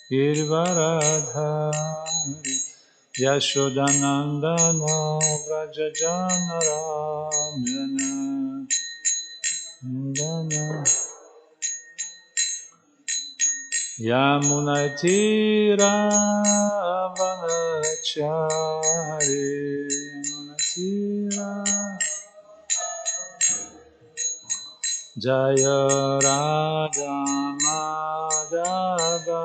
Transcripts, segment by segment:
Girvaradhari Yashodanandana Vrajajanarandana Yamunatira Vanachari Yamunatira Jaya Radha Madhava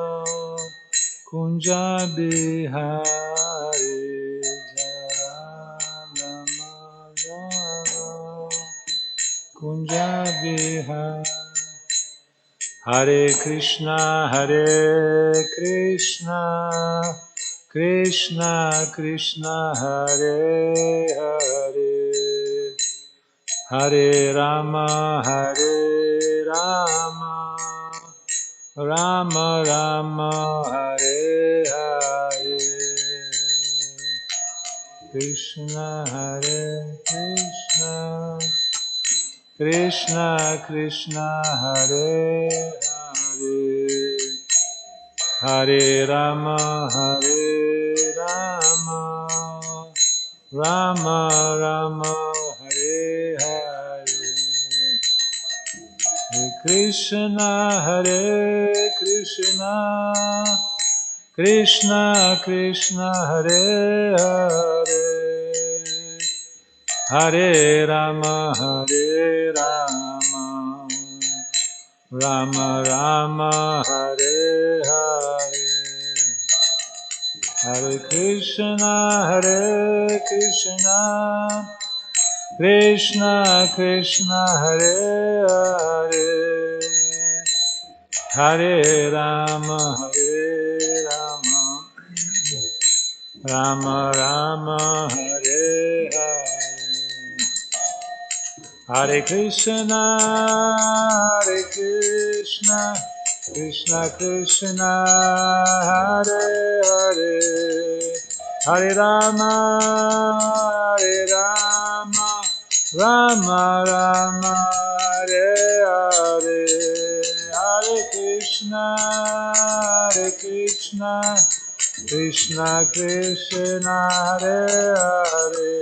Kunja Bihari Jaya Radha Madhava Kunja Bihari Hare Krishna Krishna Krishna Hare Hare Hare Rama Rama Rama Hare Hare Krishna Hare Krishna Krishna Krishna Hare Hare Hare Rama Rama Rama Hare Hare Hare Krishna Krishna Krishna Hare Hare Hare Rama Rama Rama Hare Hare Hare Krishna Krishna Krishna Hare Hare Hare Rama Rama Rama Hare Hare Hare Krishna Krishna Krishna Hare Hare Hare Rama Rama Rama Hare Hare Hare Krishna Krishna Krishna Hare Hare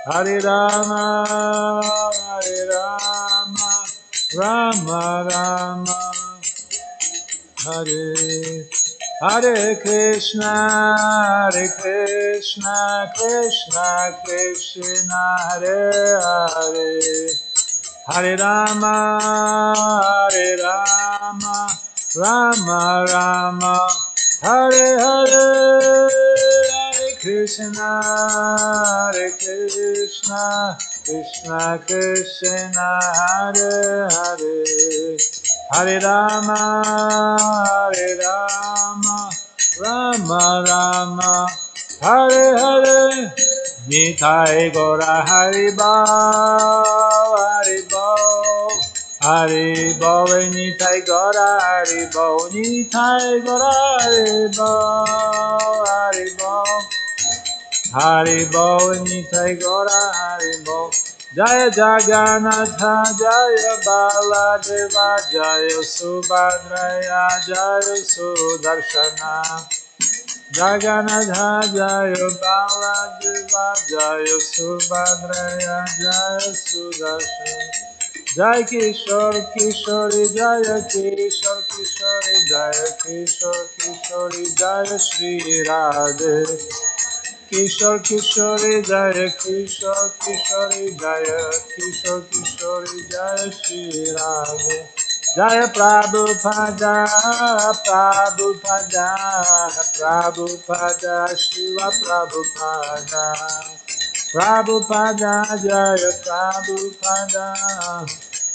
Hare Rama Rama Rama Hare Hare Krishna Krishna Krishna Hare Hare Hare Rama Rama Rama Hare Hare Hare Krishna Krishna Krishna Hare Hare Hare Rama Rama Rama Hare Hare Nitai Gora Haribol, Nitai Gora Haribol, Nitai Gora Haribol. Jaya Jagannatha, Jaya Baladeva, Jaya Subhadraya, Jaya Sudarshana. Jagannatha, Jaya Baladeva, Jaya Subhadraya, Jaya Sudarshana. Jai Kishore Kishori, Jaya Kishore Kishori, Jaya Kishore Kishori, Jaya Shri Radhe. Kishore Kishori, Jaya Kishore Kishori, Jaya Kishore Kishori, Jaya Shri Radhe. Jaya Prabhupada, Shiva Prabhupada. Prabhupada, Jaya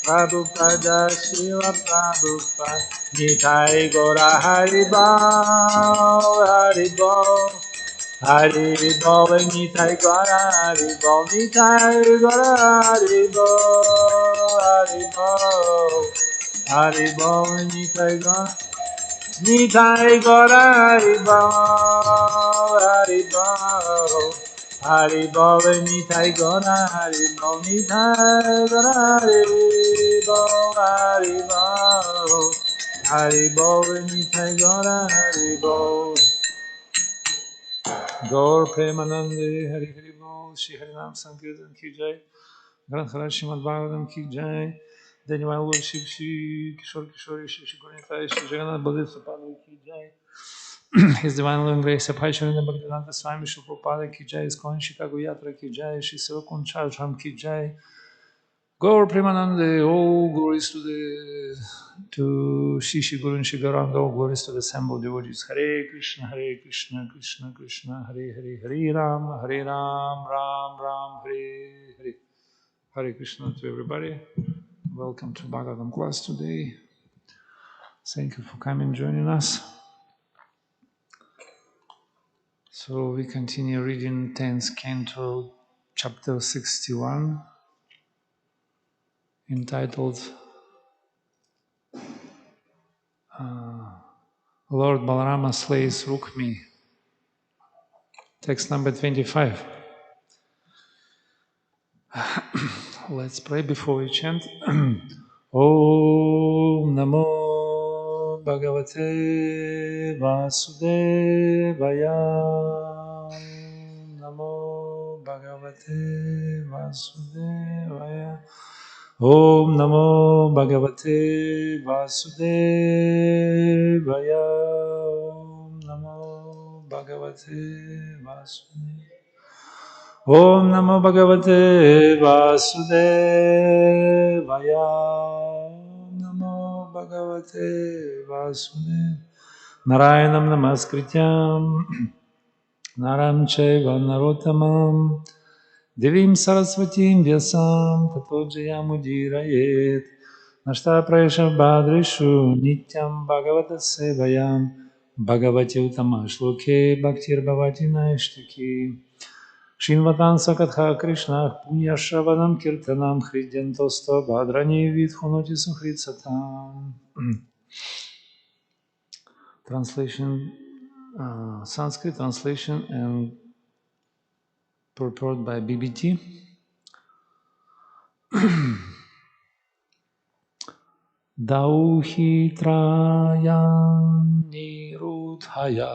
Prabhupada, Shiva Prabhupada, Nitai Gora Haribol, Nitai Gora Haribol, Nitai Gora Haribol, Nitai Gora. Nitai Gora Haribol, Nitai Gora Haribol, Nitai Gora Haribol, Haribo Nitai Gora Haribo Gaur Premanande Hari Haribo Shri Harinam Sankirtan Ki Jai Granth Srimad Bhagavatam Ki Jai Divine Worship Shri Kishore Kishore Shri Shri Gauranitai Shri Jagannath Baladev Supada Ki Jai His Divine Will and Grace of Haisharinda Bhaktivedanta Swami Shri Prabhupada Ki Jai Iskon Chicago Yatra Ki Jai Shri Sevakun Chajram Ki Jai Gaur Premanande, all glories to Shishi Guru and Shigaranga, all glories to the assembled devotees. Hare Krishna, Krishna Krishna, Hare Hare, Hare Ram, Ram Ram, Hare Hare. Hare Krishna to everybody. Welcome to Bhagavatam class today. Thank you for coming and joining us. So we continue reading 10th canto, chapter 61, entitled Lord Balarama slays Rukmi. Text number 25. Let's pray before we chant. Om Namo Bhagavate Vasudevaya. Namo Bhagavate Vasudevaya. Om Namo Bhagavate Vasudevaya. Om Namo Bhagavate Vasudevaya. Om Namo Bhagavate Vasudevaya. Om Namo Bhagavate Vasudevaya. Narayanam Namaskrityam Naram Chaiva Narottamam Devim Saraswatim Vyasam Tato Jayamudhirayet Nashta Prayasha Bhadrishu Nityam Bhagavata Sevayam Bhagavati Uttama Shloke Bhaktir Bhavati Naishtaki Shinvatan Sakatha Krishna Punya Shravanam Kirtanam Hridyantosta Bhadrani Vidhunoti Suhritsatam. Translation, Sanskrit translation and purport by BBT. Dauhitrayan Nirudhaya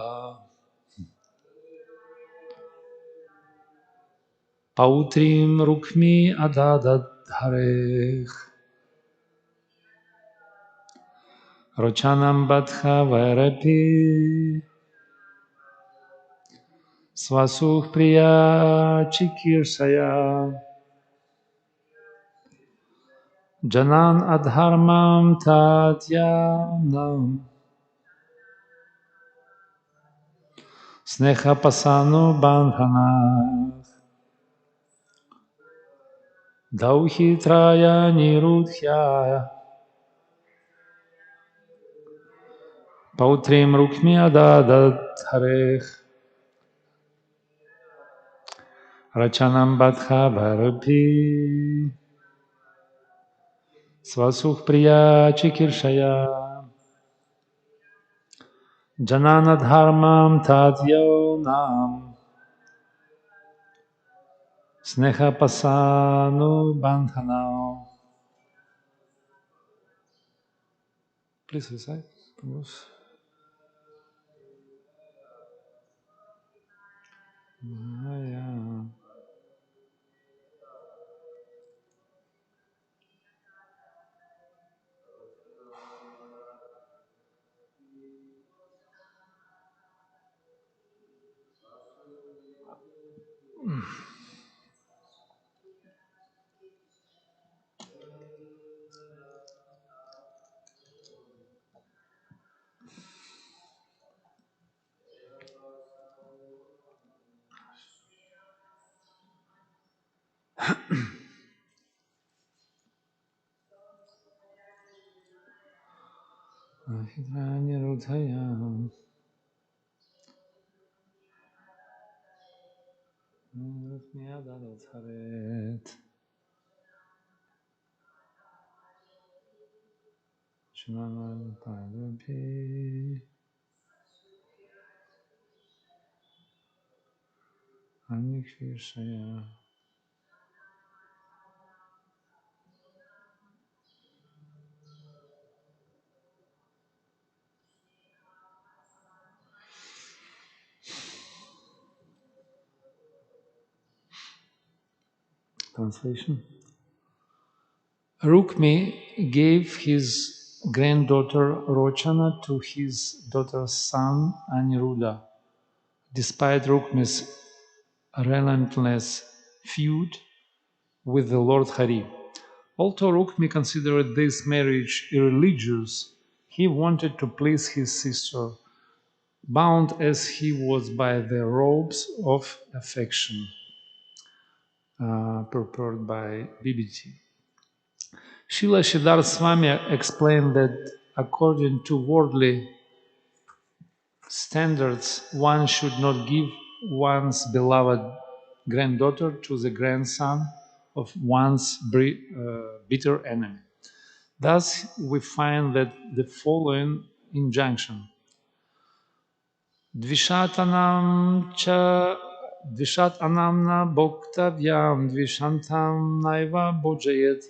Pautrim Rukmi Adadadharech Rochanam Badha Vairapi Swasuh Priya Chikirsaya Janan Adharmam Tatyanam Sneha Pasanu Bandhana Dauhitraya Nirudhya Pautrim Rukmi Adadadharech Rachanam Badha Vairapi Swasuh Priya Chikirshaya Jananadharmam Tatyonam Sneha Pasanu Bandhanam. Please recite. Maya. Nirudhaya Nirudhyadat Chananan Padapi Anikshaya. Translation. Rukmi gave his granddaughter Rochana to his daughter's son Aniruddha. Despite Rukmi's relentless feud with the Lord Hari. Although Rukmi considered this marriage irreligious, he wanted to please his sister, bound as he was by the ropes of affection prepared by BBT. Srila Siddhartha Swami explained that according to worldly standards, one should not give one's beloved granddaughter to the grandson of one's bitter enemy. Thus, we find that the following injunction: Dvishatanam cha Dvishat anamna bhoktavyam dvishantam naiva bhojayet.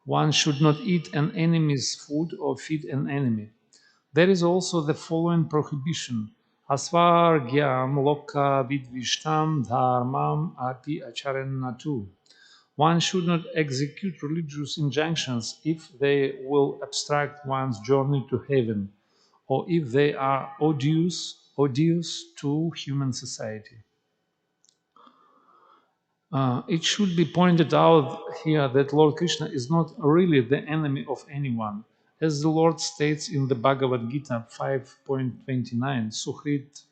One should not eat an enemy's food or feed an enemy. There is also the following prohibition: Asvargyam loka vidvishtam dharmam api acharennatu. One should not execute religious injunctions if they will obstruct one's journey to heaven, or if they are odious to human society. It should be pointed out here that Lord Krishna is not really the enemy of anyone. As the Lord states in the Bhagavad Gita 5.29, Suhrit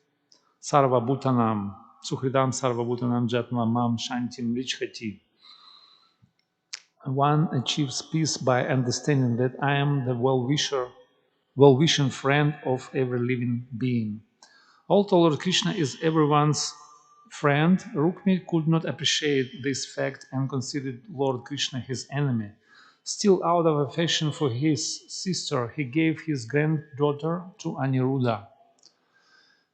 Sarva Bhutanam, Suhridam Sarva Bhutanam Jatma Mam Shantim Vichhati. One achieves peace by understanding that I am the well-wishing friend of every living being. Although Lord Krishna is everyone's friend, Rukmi could not appreciate this fact and considered Lord Krishna his enemy. Still, out of affection for his sister, he gave his granddaughter to Aniruddha.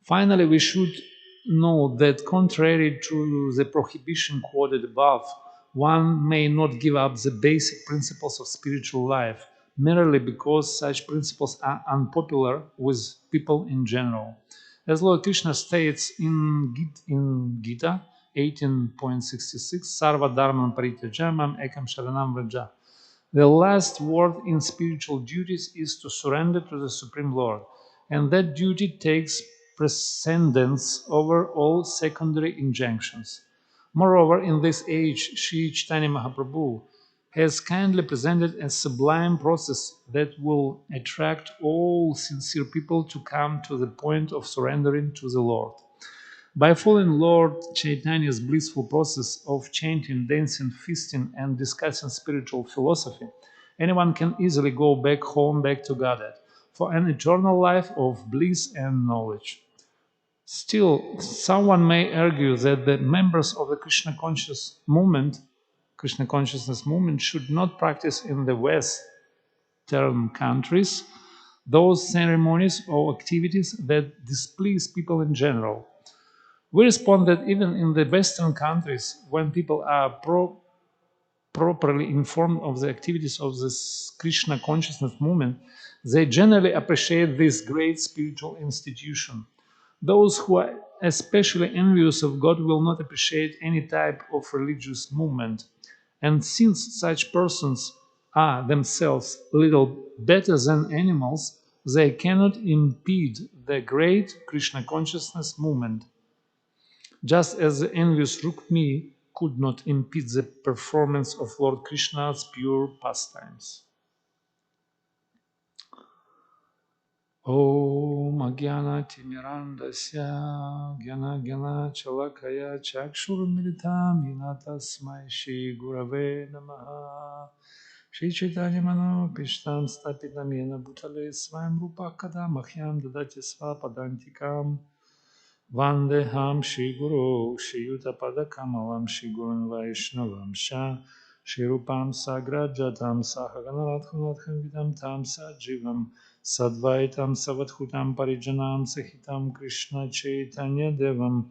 Finally, we should note that contrary to the prohibition quoted above, one may not give up the basic principles of spiritual life merely because such principles are unpopular with people in general. As Lord Krishna states in Gita 18.66, Sarva Dharma Parityajamam Ekam Sharanam Vraja. The last word in spiritual duties is to surrender to the Supreme Lord, and that duty takes precedence over all secondary injunctions. Moreover, in this age, Sri Chaitanya Mahaprabhu has kindly presented a sublime process that will attract all sincere people to come to the point of surrendering to the Lord. By following Lord Chaitanya's blissful process of chanting, dancing, feasting, and discussing spiritual philosophy, anyone can easily go back home, back to Godhead, for an eternal life of bliss and knowledge. Still, someone may argue that the members of the Krishna consciousness movement, should not practice in the Western countries those ceremonies or activities that displease people in general. We respond that even in the Western countries, when people are properly informed of the activities of this Krishna consciousness movement, they generally appreciate this great spiritual institution. Those who are especially envious of God will not appreciate any type of religious movement. And since such persons are themselves little better than animals, they cannot impede the great Krishna consciousness movement, just as the envious Rukmi could not impede the performance of Lord Krishna's pure pastimes. Om Agyana Timirandasya Gyana Gyana Chalakaya Chakshurmilitam Yena Tasmai Shri Gurave Namaha Shri Chaitanya Mano Pishtam Stapitam Yena Bhutale Svaim Rupa Kada Mahyam Dadati Svapadantikam Vandeham Shri Guru Shri Yutapada Kamalam Shri Gurun Vaishnavam Sha Shri Rupam Sagrajatam Sahaganarathanathan Vidam Tam Sajivam Sadvaitam Savathutam Parijanam Sahitam Krishna Chaitanya Devam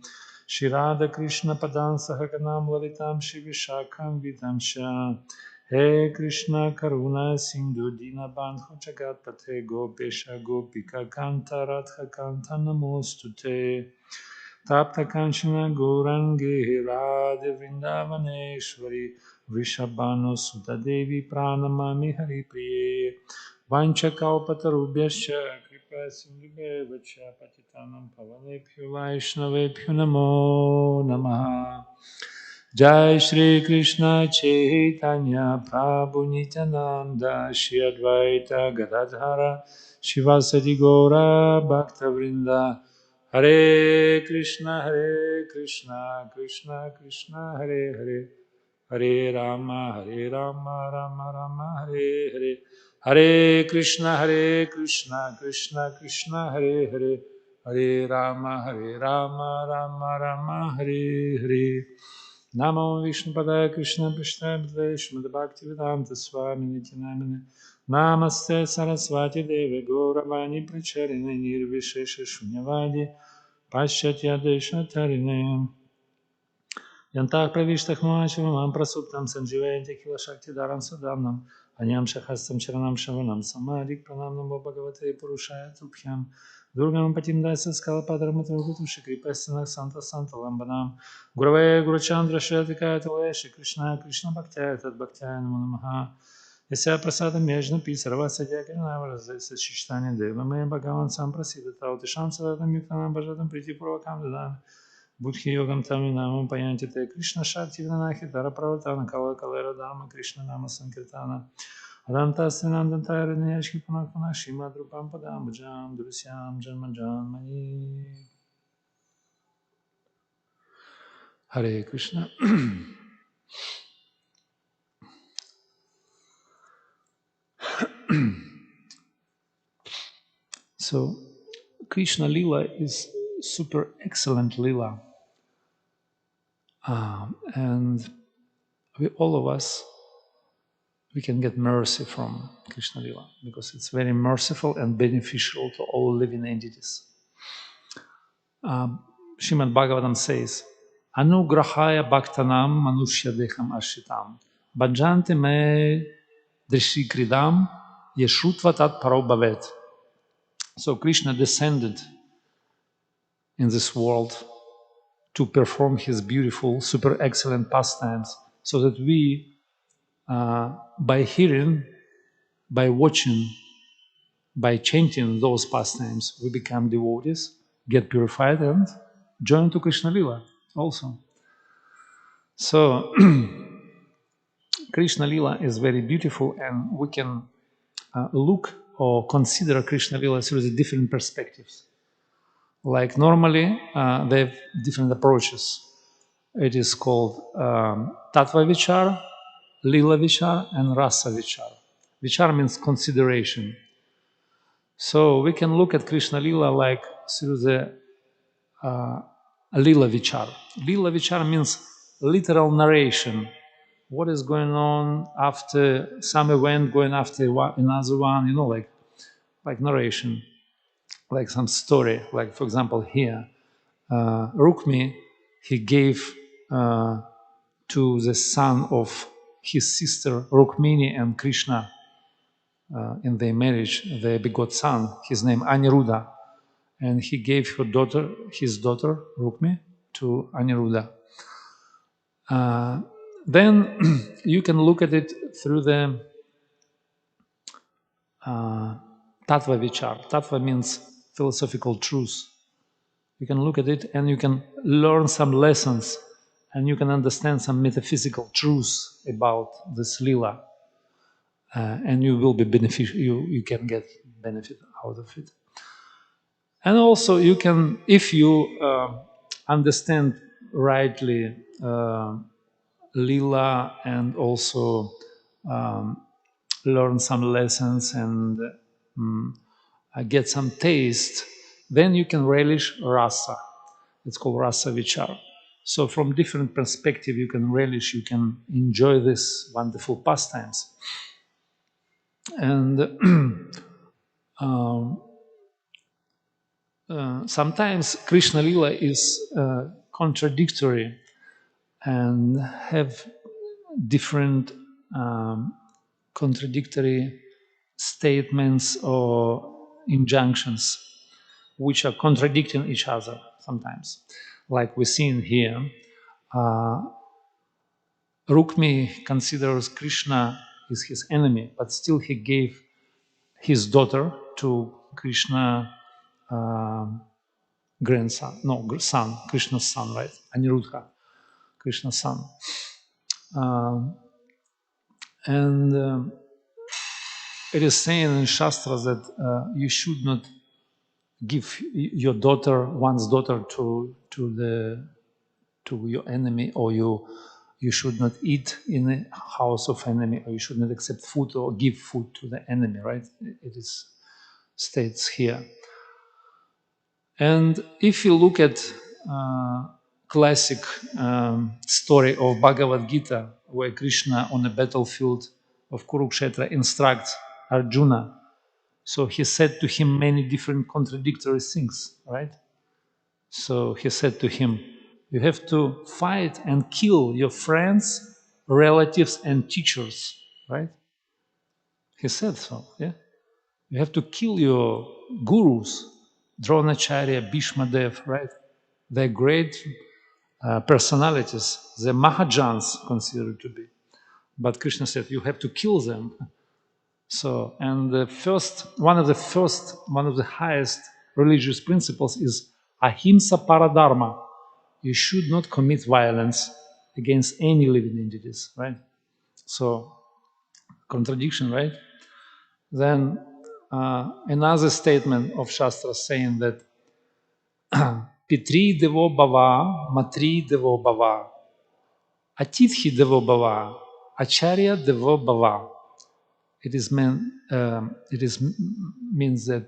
Shri Radha Krishna Padam Sahaganam Lalitam Shri Vishakam Vidam Sha He Krishna Karuna Sindhu Dinabandhu Jagat Pate Gopesha Gopika Kanta Radha Kanta Namostute Tapta Kanchana Gourangi Radha Vrindavaneshwari Vrishabhanu Sutta Devi Pranamami Hari Priye Vancha Kalpatarubhyascha Kripa Sindhubheva-cha Patitanam Pavanebhyo Vaishnavebhyo Namo Namaha. Jai Shri Krishna Chaitanya Prabhu Nityananda Shri Advaita Gadadhara Shivasati Gaura Bhakta Vrinda. Hare Krishna Krishna Krishna Hare Hare, Hare Rama Rama Rama Hare Hare, Hare Krishna Krishna Krishna Hare Hare, Hare Rama Rama Rama Hare Hare. Namo Vishnu Padaya Krishna Prishna Shrimad Bhaktivedanta Swami Nityanamini Namaste Saraswati Devi Gauravani Pracharini Nirvishesha Shunyavadi Paschatya Deshatarine Yantah Pravishtah Mahashivamam Prasuptam Sanjivayanti Kila Shakti Dharam Sadhanam Anyam Shahastam Charanam Shavanam Samadik Pranam Namo Bhagavate Purushaya Tubhyam Durgam Patim Dasa Skalapadramatarutu Shikripastanah Santa Santa Lambanam Gurave Guruchandra Shratikatale Shri Krishna Krishna Bhaktaya Tad Bhaktaya Namo Namaha Yasya Prasadam Yajna Pisarva Sadhyakarina Varazasa Shishtani Devame Bhagavan Samprasida Tautisham Sadam Yuktanam Bhajatam Priti Purvakam Dadam Будхи йогам тами намам паянти те Кришна Шакти Винанахи Дара Праватана Кала Калера Дама Кришна Нама Санкиртана Аданта Синанданта Риньяшки Панакана Шима Друпам Падам Баджам Друсям Джанмаджан Мани. Hare Krishna. So Krishna Lila is super excellent Lila. And all of us, we can get mercy from Krishna Lila because it's very merciful and beneficial to all living entities. Srimad Bhagavatam says, Anugrahaya bhaktanam manushya deham ashitam bhajante me drishikridam yeshutva tat paro bhavet. So Krishna descended in this world to perform his beautiful, super excellent pastimes so that we, by hearing, by watching, by chanting those pastimes, we become devotees, get purified, and join to Krishna Lila also. So Krishna Lila is very beautiful, and we can look or consider Krishna Lila through the different perspectives. Like normally, they have different approaches. It is called Tattva Vichar, Lila Vichar, and Rasa Vichar. Vichar means consideration. So we can look at Krishna Lila like through the Lila Vichar. Lila Vichar means literal narration. What is going on after some event, going after another one, like narration, like some story. Like, for example, here, Rukmi, he gave to the son of his sister Rukmini and Krishna in their marriage, they begot son, his name Aniruddha, and he gave his daughter Rukmi to Aniruddha. Then you can look at it through the Tattva Vichar. Tattva means philosophical truth. You can look at it and you can learn some lessons and you can understand some metaphysical truths about this lila. And you will be beneficial, you can get benefit out of it. And also you can, if you understand rightly lila and also learn some lessons and get some taste, then you can relish rasa. It's called rasa vichar. So from different perspective, you can relish, you can enjoy this wonderful pastimes. And sometimes Krishna Lila is contradictory and have different contradictory statements or injunctions which are contradicting each other sometimes. Like we see in here, uh, Rukmi considers Krishna is his enemy, but still he gave his daughter to Krishna um, grandson, no, son, Krishna's son, right? Aniruddha, Krishna's son. Um, and it is saying in Shastras that you should not give your daughter, one's daughter, to your enemy, or you should not eat in the house of enemy, or you should not accept food or give food to the enemy, right? It is states here. And if you look at classic story of Bhagavad Gita, where Krishna on the battlefield of Kurukshetra instructs Arjuna, so he said to him many different contradictory things, right? So he said to him, you have to fight and kill your friends, relatives, and teachers, right? He said so, yeah? You have to kill your gurus, Dronacharya, Bhishmadev, right? They're great personalities, the Mahajans considered to be. But Krishna said, you have to kill them. So, and one of the highest religious principles is ahimsa paradharma. You should not commit violence against any living entities, right? So, contradiction, right? Then another statement of Shastra saying that Pitri devo bhava, matri devo bhava, atidhi devo bhava, acharya devo bhava. Means that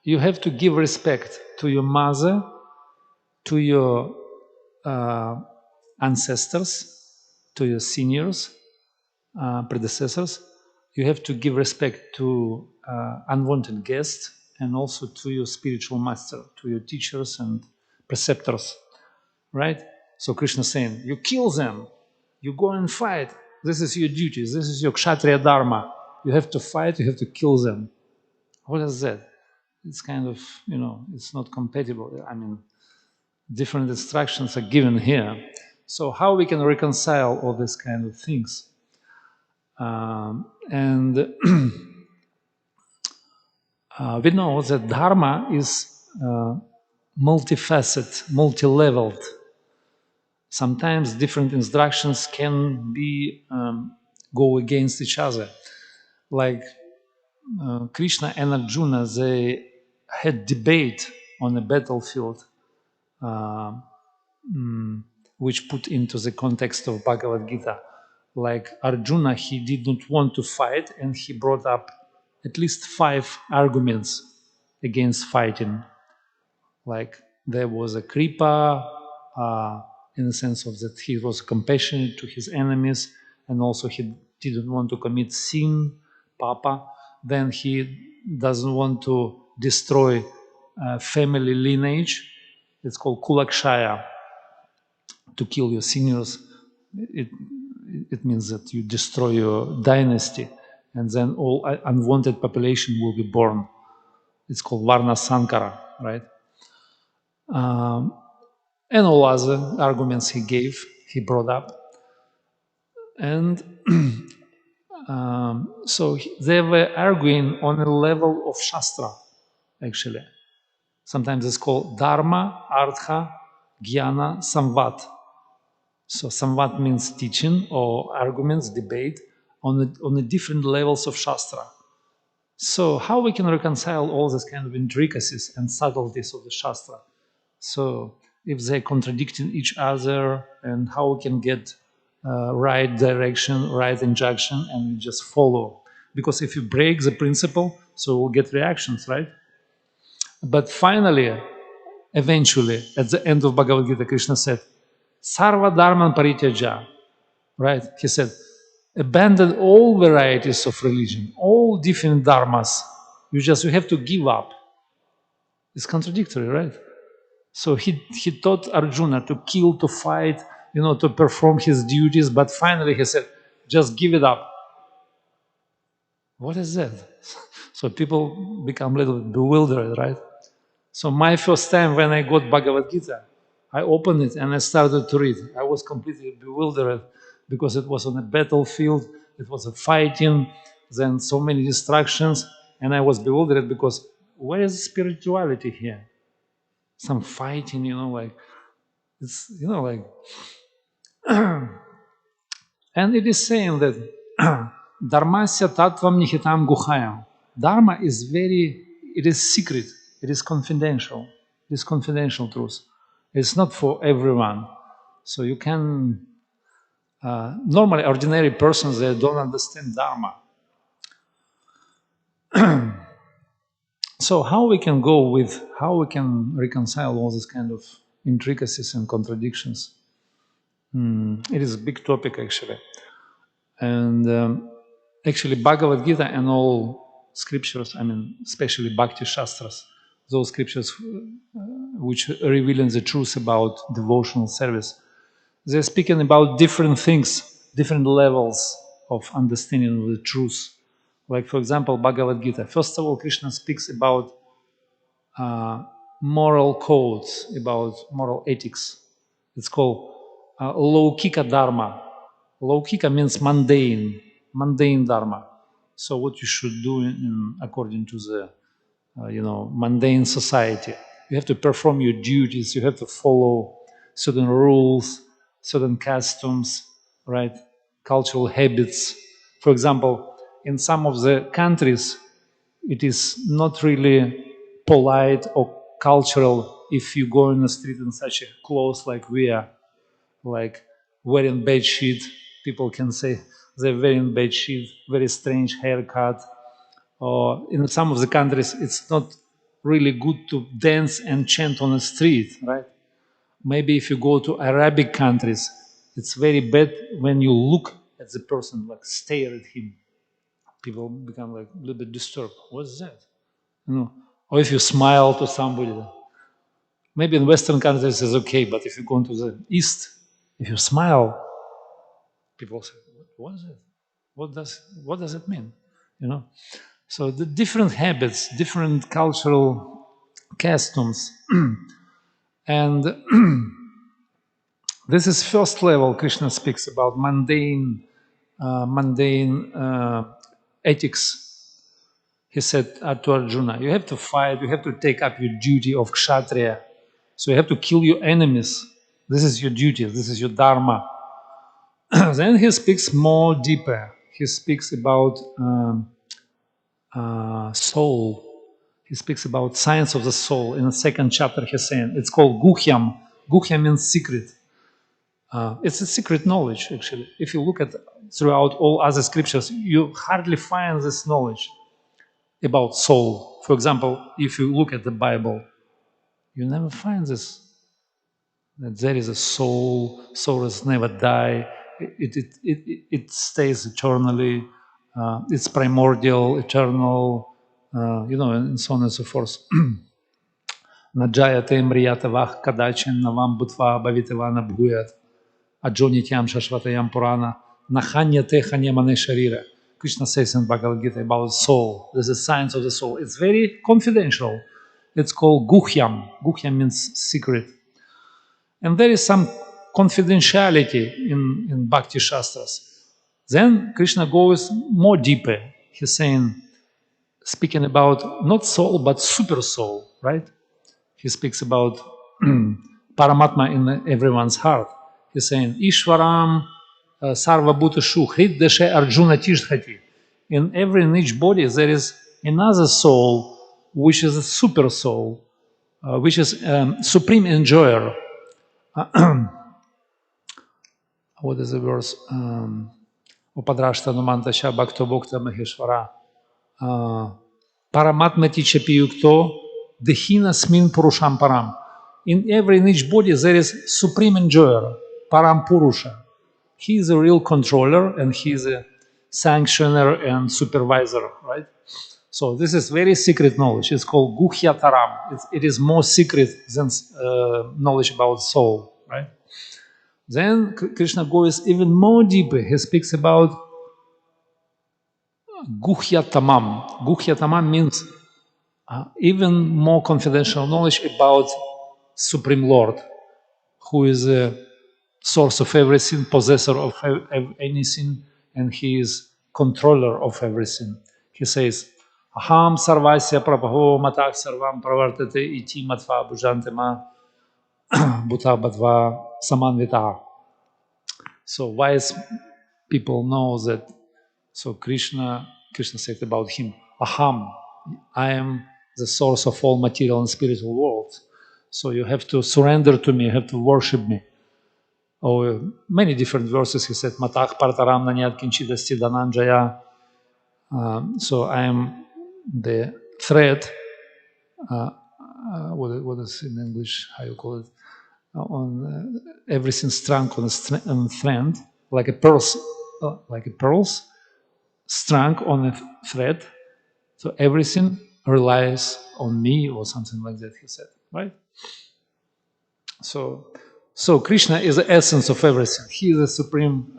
you have to give respect to your mother, to your ancestors, to your seniors, predecessors. You have to give respect to unwanted guests, and also to your spiritual master, to your teachers and preceptors, right? So Krishna is saying, you kill them, you go and fight. This is your duty. This is your kshatriya dharma. You have to fight, you have to kill them. What is that? It's kind of, it's not compatible. I mean, different instructions are given here. So how we can reconcile all these kind of things? And we know that dharma is multifaceted, multi-leveled. Sometimes different instructions can be go against each other. Like Krishna and Arjuna, they had debate on the battlefield, which put into the context of Bhagavad Gita. Like Arjuna, he did not want to fight, and he brought up at least 5 arguments against fighting. Like there was a kripa, in the sense of that he was compassionate to his enemies, and also he didn't want to commit sin, papa. Then he doesn't want to destroy family lineage. It's called kulakshaya, to kill your seniors. It means that you destroy your dynasty, and then all unwanted population will be born. It's called varna sankara, right? And all other arguments he brought up. And so they were arguing on a level of Shastra, actually. Sometimes it's called Dharma, Artha, Jnana, Samvat. So Samvat means teaching or arguments, debate on the different levels of Shastra. So how we can reconcile all these kind of intricacies and subtleties of the Shastra? So if they're contradicting each other, and how we can get right direction, right injunction, and we just follow. Because if you break the principle, so we'll get reactions, right? But finally, eventually, at the end of Bhagavad Gita, Krishna said, Sarva Dharman Parityaja, right? He said, abandon all varieties of religion, all different dharmas. You have to give up. It's contradictory, right? So he taught Arjuna to kill, to fight, to perform his duties, but finally he said, just give it up. What is that? So people become a little bit bewildered, right? So my first time when I got Bhagavad Gita, I opened it and I started to read. I was completely bewildered because it was on a battlefield, it was a fighting, then so many distractions, and I was bewildered because where is spirituality here? Some fighting, like it's, like, and it is saying that dharmasya tattvam nihitam guhayam. Dharma is it is secret, it is confidential, it is confidential truth. It's not for everyone. So you can, normally ordinary persons, they don't understand Dharma. So how we can reconcile all these kind of intricacies and contradictions? It is a big topic actually. And actually Bhagavad Gita and all scriptures, especially Bhakti Shastras, those scriptures which revealing the truth about devotional service, they're speaking about different things, different levels of understanding of the truth. Like, for example, Bhagavad Gita. First of all, Krishna speaks about moral codes, about moral ethics. It's called Laukika Dharma. Laukika means mundane Dharma. So what you should do according to the mundane society. You have to perform your duties. You have to follow certain rules, certain customs, right? Cultural habits. For example, in some of the countries, it is not really polite or cultural if you go in the street in such a clothes like we are, like wearing bed sheet. People can say they're wearing bed sheet, very strange haircut, or in some of the countries it's not really good to dance and chant on the street, right? Maybe if you go to Arabic countries, it's very bad when you look at the person, like stare at him. People become like a little bit disturbed. What's that? Or if you smile to somebody, maybe in Western countries it's okay, but if you go into the East, if you smile, people say, "What is it? What does it mean?" You know. So the different habits, different cultural customs, and this is first level. Krishna speaks about mundane ethics. He said to Arjuna, "You have to fight. You have to take up your duty of kshatriya. So you have to kill your enemies. This is your duty. This is your dharma." Then he speaks more deeper. He speaks about soul. He speaks about science of the soul. In the second chapter, he's saying it's called guhyam. Guhyam means secret. It's a secret knowledge, actually. If you look at throughout all other scriptures, you hardly find this knowledge about soul. For example, if you look at the Bible, you never find this. That there is a soul. Souls never die. It stays eternally. It's primordial, eternal, and so on and so forth. Наджаяте мрiyatavah kadachin navam bhutva bhavitavana bhuyat ajonityam shashvatayam purana nachanyate chanyamane sharira. Krishna says in Bhagavad Gita about soul. There's a science of the soul. It's very confidential. It's called guhyam. Guhyam means secret. And there is some confidentiality in Bhakti Shastras. Then Krishna goes more deeper. He's saying, speaking about not soul, but super soul, right? He speaks about Paramatma in everyone's heart. He's saying, Ishwaram Sarva Bhutashu Hriddeshe Arjuna Tishtkhati. In each body there is another soul, which is a super soul, which is supreme enjoyer. What is the verse? Upadrashta Numantasha Bhakto Bhokta Maheshwara. Paramatmati Chapiyukto Dehina Smin Purusham Param. In each body there is supreme enjoyer, Param Purusha. He is a real controller and he is a sanctioner and supervisor, right? So this is very secret knowledge. It's called Guhya Taram. It is more secret than knowledge about soul, right? Then Krishna goes even more deeper. He speaks about Guhya Tamam. Guhya Tamam means even more confidential knowledge about Supreme Lord, who is a source of everything, possessor of anything, and he is controller of everything. He says, Aham sarvasya prabhaho matak sarvam pravartate iti matva bhujante ma bhuta badva samanvita. So wise people know that. So Krishna said about him, Aham, I am the source of all material and spiritual worlds. So you have to surrender to me, you have to worship me. Or many different verses he said, Matach partaram nanyat kinchidasti dananjaya. So I am the thread, what is in English, how you call it, on everything strung on a thread, like a pearls strung on a thread. So everything relies on me, or something like that, he said, right? So Krishna is the essence of everything. He is the supreme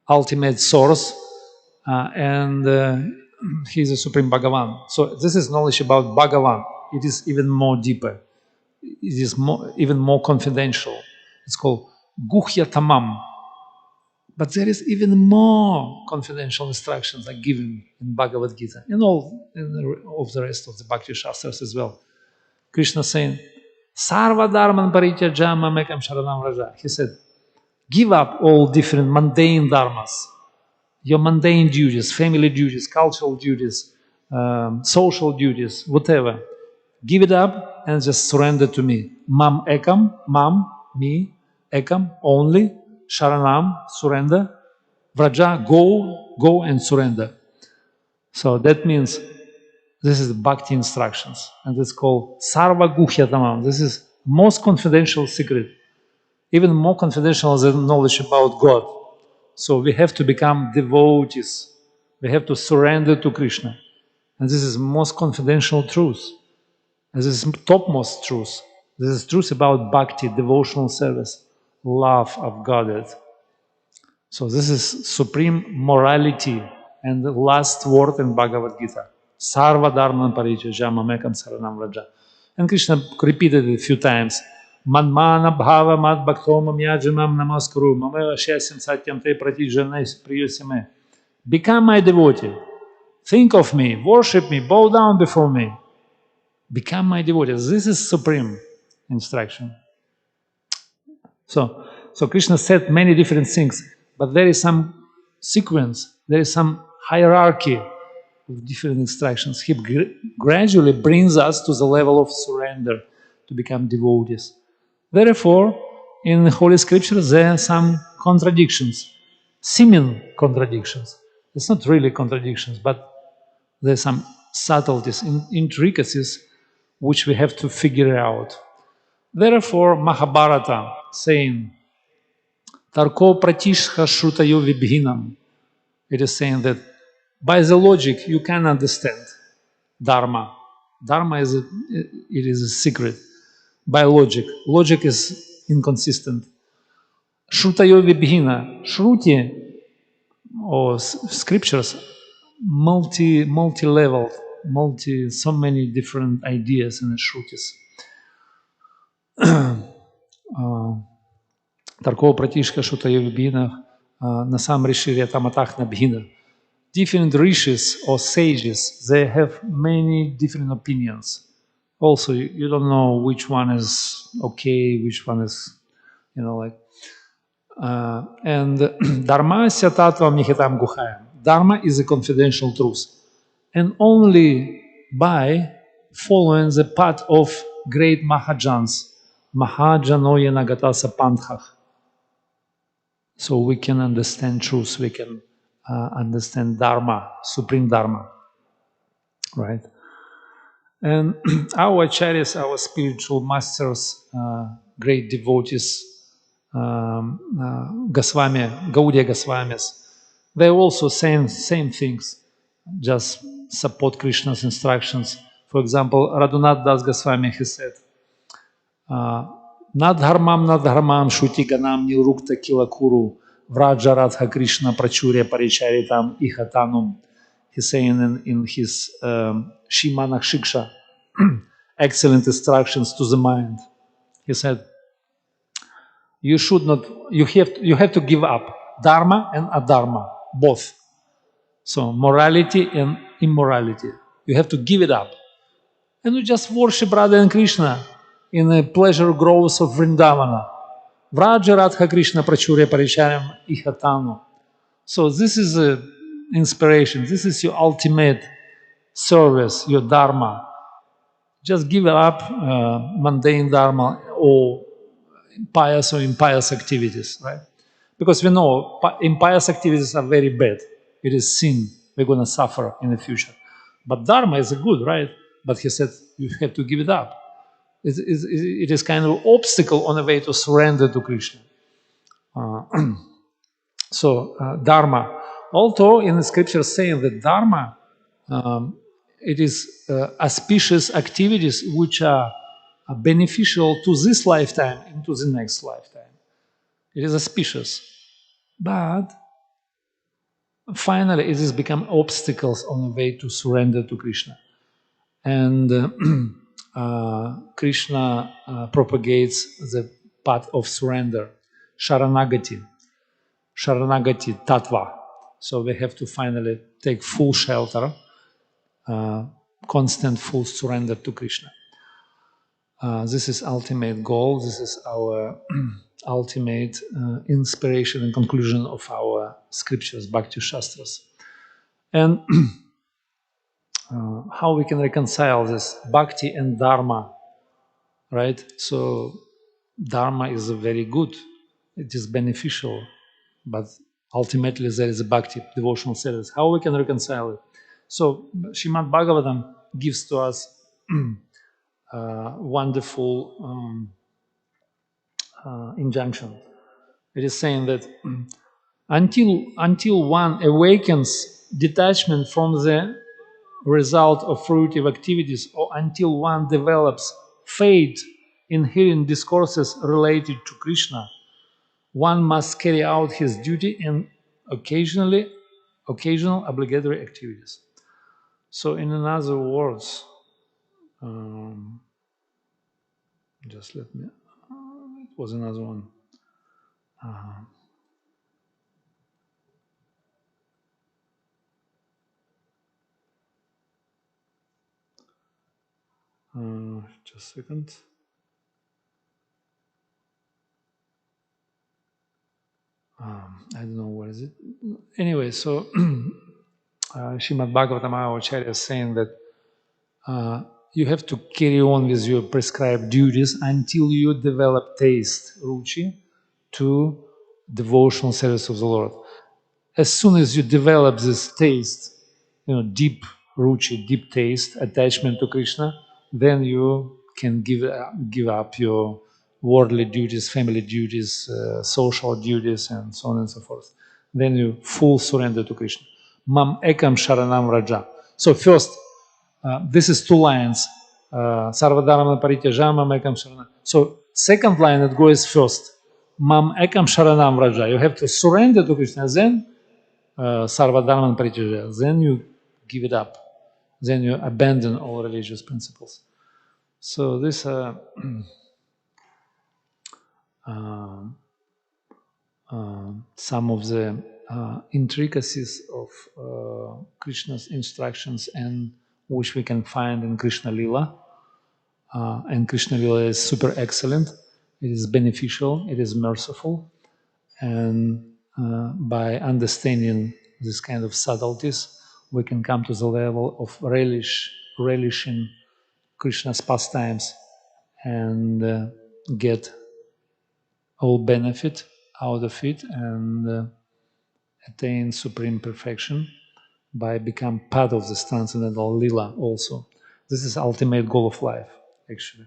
ultimate source, and he is the supreme Bhagavan. So this is knowledge about Bhagavan. It is even more deeper. It is even more confidential. It's called Guhya Tamam. But there is even more confidential instructions are given in Bhagavad Gita, and all of the rest of the Bhakti Shastras as well. Krishna saying, Sarva dharman parityaja mamekam sharanam raja. He said, give up all different mundane dharmas, your mundane duties, family duties, cultural duties, social duties, whatever. Give it up and just surrender to me. Mam ekam, mam, me, ekam, only, sharanam, surrender, vraja, go and surrender. So that means this is the bhakti instructions, and it's called sarva guhya tamam. This is most confidential secret, even more confidential than knowledge about God. So we have to become devotees. We have to surrender to Krishna. And this is most confidential truth. And this is topmost truth. This is truth about bhakti, devotional service, love of Godhead. So this is supreme morality and the last word in Bhagavad Gita. Sarva dharman parijya mamekam saranam vraja. And Krishna repeated it a few times. Manmana bhava mad bhakto mamyajamam namaskuru mameva shasyam satyam te pratijana priyasime. Become my devotee. Think of me, worship me, bow down before me. Become my devotee. This is supreme instruction. So Krishna said many different things, but there is some sequence, there is some hierarchy of different instructions. He gradually brings us to the level of surrender to become devotees. Therefore, in the Holy Scriptures, there are some contradictions, seeming contradictions. It's not really contradictions, but there are some subtleties, intricacies, which we have to figure out. Therefore, Mahabharata saying, Tarko pratishha shrutayo vibhinam. It is saying that by the logic you can understand dharma. Dharma is a secret. By logic. Logic is inconsistent. Shrutayo vibhina. Shruti or scriptures multi-level, so many different ideas in the shrutis. Tarko pratishka shutayo vibhina. Nasam rishi tamatach nabhina. Different rishis or sages, they have many different opinions. Also, you don't know which one is okay, which one is, like. And dharma syatattvam nihitam guhayam. Dharma is a confidential truth. And only by following the path of great Mahajans, Mahajanoya Nagatasa Panthach, so we can understand truth, we can understand Dharma, Supreme Dharma, right? And our acharyas, our spiritual masters, great devotees, Goswami, Gaudiya Goswamis, they also saying same things, just support Krishna's instructions. For example, Radhunath Das Goswami, he said, Nadharmam shuti ganam nilrukta kilakuru vraja radha Krishna prachurya paricharitam ihatanum. he's saying in his Shimana Shiksha, excellent instructions to the mind. He said, you should not, you have to give up dharma and adharma, both. So morality and immorality. You have to give it up. And you just worship Radha and Krishna in the pleasure groves of Vrindavana. Vraja Radha Krishna Prachurya Paricharyam Ihatanu. So this is a inspiration. This is your ultimate service, your dharma. Just give up mundane dharma or pious or impious activities, right? Because we know impious activities are very bad. It is sin. We're going to suffer in the future. But dharma is good, right? But he said you have to give it up. It is kind of obstacle on the way to surrender to Krishna. Uh, Dharma. Although in the scriptures saying that Dharma, it is auspicious activities which are beneficial to this lifetime and to the next lifetime. It is auspicious. But finally, it has become obstacles on the way to surrender to Krishna. And Krishna propagates the path of surrender, Sharanagati. Sharanagati Tattva. So we have to finally take full shelter, constant full surrender to Krishna. This is ultimate goal. This is our ultimate inspiration and conclusion of our scriptures, Bhakti Shastras. And how we can reconcile this Bhakti and Dharma, right? So Dharma is very good. It is beneficial, but ultimately there is a bhakti, devotional service. How we can reconcile it? So Srimad Bhagavatam gives to us wonderful injunction. It is saying that until one awakens detachment from the result of fruitive activities, or until one develops faith in hearing discourses related to Krishna, one must carry out his duty and occasional obligatory activities. So, in other words, just let me. It was another one. Just a second. I don't know where is it. Anyway, so Srimad Bhagavatam Acharya is saying that you have to carry on with your prescribed duties until you develop taste, ruchi, to devotional service of the Lord. As soon as you develop this taste, deep ruchi, deep taste, attachment to Krishna, then you can give up your worldly duties, family duties, social duties, and so on and so forth. Then you full surrender to Krishna. Mam ekam sharanam raja. So first, this is two lines. Sarvadharma parityaja mam ekam sharanam. So second line that goes first. Mam ekam sharanam raja. You have to surrender to Krishna. Then sarvadharma parityaja. Then you give it up. Then you abandon all religious principles. So this some of the intricacies of Krishna's instructions, and which we can find in Krishna Lila. And Krishna Lila is super excellent. It is beneficial. It is merciful, and by understanding this kind of subtleties, we can come to the level of relishing Krishna's pastimes, and get all benefit out of it, and attain supreme perfection by become part of this transcendental lila also. This is ultimate goal of life, actually.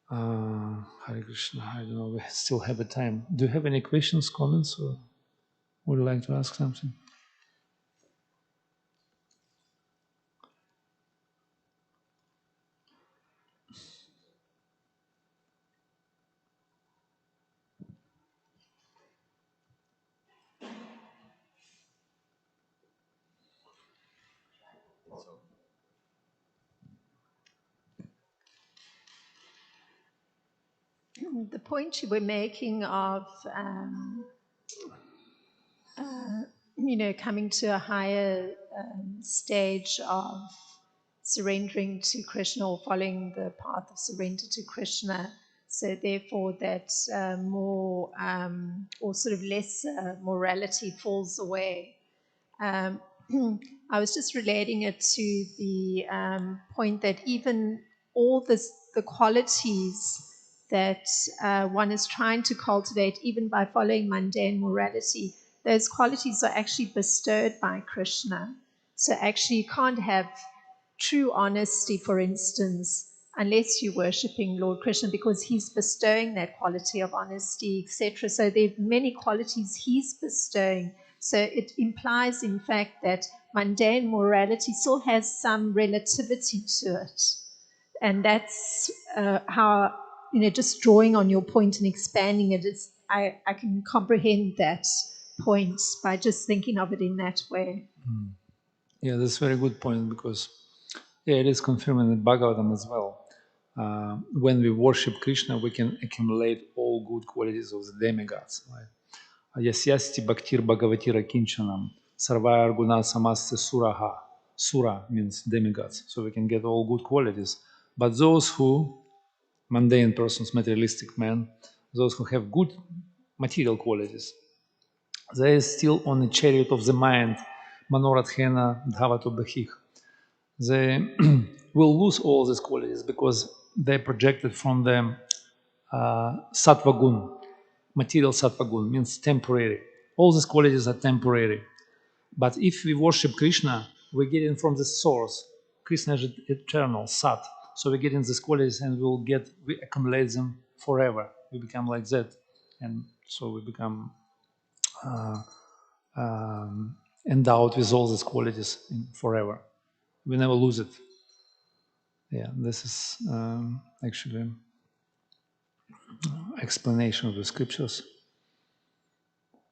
Hare Krishna, I don't know, we still have a time. Do you have any questions, comments, or would you like to ask something? The point you were making of, coming to a higher stage of surrendering to Krishna or following the path of surrender to Krishna. So therefore that more or sort of less morality falls away. I was just relating it to the point that even all the qualities that one is trying to cultivate, even by following mundane morality, those qualities are actually bestowed by Krishna. So actually, you can't have true honesty, for instance, unless you're worshipping Lord Krishna, because he's bestowing that quality of honesty, etc. So there are many qualities he's bestowing. So it implies, in fact, that mundane morality still has some relativity to it. And that's how, just drawing on your point and expanding it, I can comprehend that point by just thinking of it in that way. Yeah, that's a very good point, because it is confirmed in the Bhagavatam as well. When we worship Krishna, we can accumulate all good qualities of the demigods. Right? Yasyasti bhaktir bhagavatira kinchanam sarvaya arguna samaste suraha. Sura means demigods, so we can get all good qualities. But those who, mundane persons, materialistic men, those who have good material qualities, they are still on the chariot of the mind, manorathena dhavato bahih. They will lose all these qualities because they projected from the sattva gun. Material sattva gun means temporary. All these qualities are temporary. But if we worship Krishna, we get in from the source. Krishna is eternal, sat. So we get in these qualities and we accumulate them forever. We become like that. And so we become endowed with all these qualities forever. We never lose it. Yeah, this is actually explanation of the scriptures.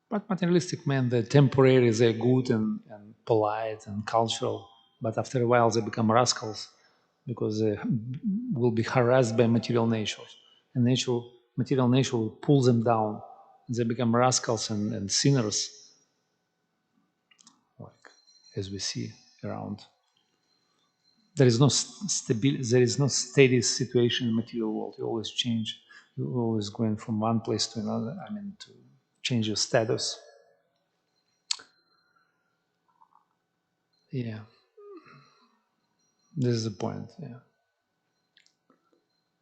But materialistic men, they're temporary, they're good and polite and cultural, but after a while they become rascals because they will be harassed by material nature. And material nature will pull them down. They become rascals and sinners, like as we see around. There is no there is no steady situation in the material world. You always change. You're always going from one place to another. I mean, to change your status. Yeah, this is the point. Yeah,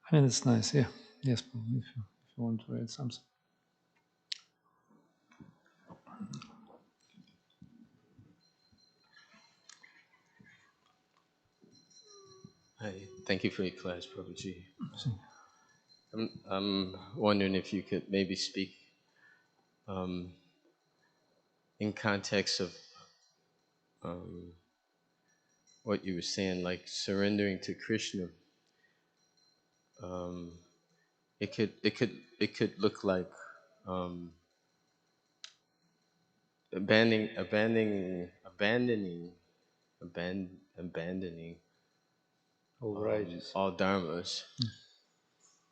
I mean, it's nice. Yeah, yes, if you want to read something. Hi, thank you for your class, Prabhuji. I'm wondering if you could maybe speak in context of what you were saying, like surrendering to Krishna. It could look like abandoning All varieties. all dharmas.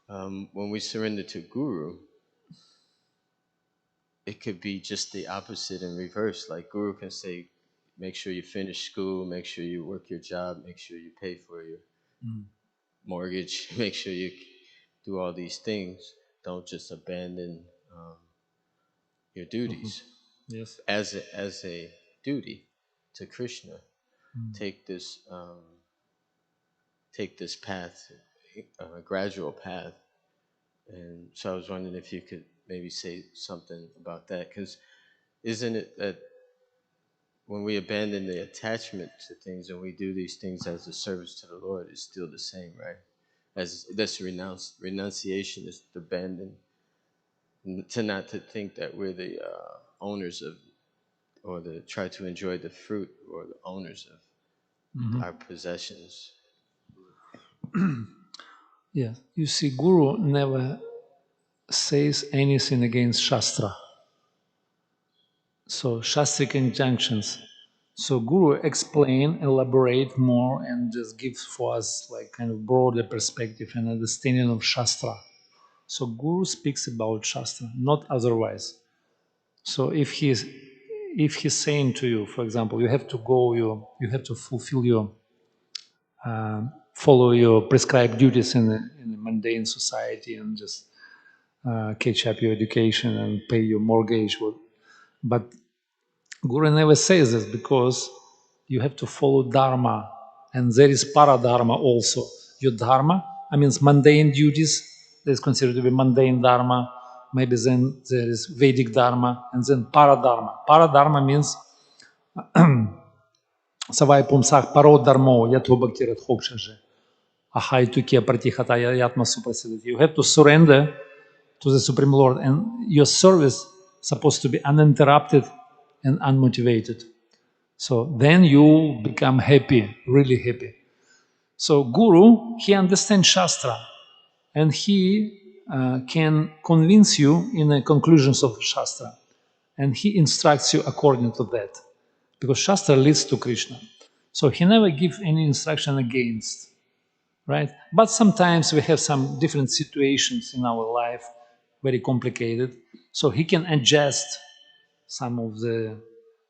When we surrender to Guru, it could be just the opposite in reverse. Like Guru can say, make sure you finish school, make sure you work your job, make sure you pay for your mortgage, make sure you do all these things. Don't just abandon your duties. Yes. As a duty to Krishna. Take this path, a gradual path. And so I was wondering if you could maybe say something about that, because isn't it that when we abandon the attachment to things and we do these things as a service to the Lord, it's still the same, right? As that's renunciation is to abandon, to not to think that we're the owners of, or the try to enjoy the fruit or the owners of our possessions. Yes. You see, Guru never says anything against Shastra. So Shastric injunctions. So Guru explain, elaborate more, and just gives for us like kind of broader perspective and understanding of Shastra. So Guru speaks about Shastra, not otherwise. So if he's saying to you, for example, you have to go, you have to fulfill your follow your prescribed duties in the mundane society and just catch up your education and pay your mortgage. But Guru never says this because you have to follow dharma, and there is paradharma also. Your dharma, I mean, mundane duties that is considered to be mundane dharma. Maybe then there is Vedic dharma, and then paradharma. Paradharma means savai pumsak paro dharmo yato bhaktirat hokshaje. Ahai tukia pratihata yatma suprasidati. You have to surrender to the Supreme Lord, and your service supposed to be uninterrupted and unmotivated. So then you become happy, really happy. So Guru, he understands Shastra, and he can convince you in the conclusions of Shastra, and he instructs you according to that, because Shastra leads to Krishna. So he never gives any instruction against, right? But sometimes we have some different situations in our life, very complicated. So he can adjust some of the,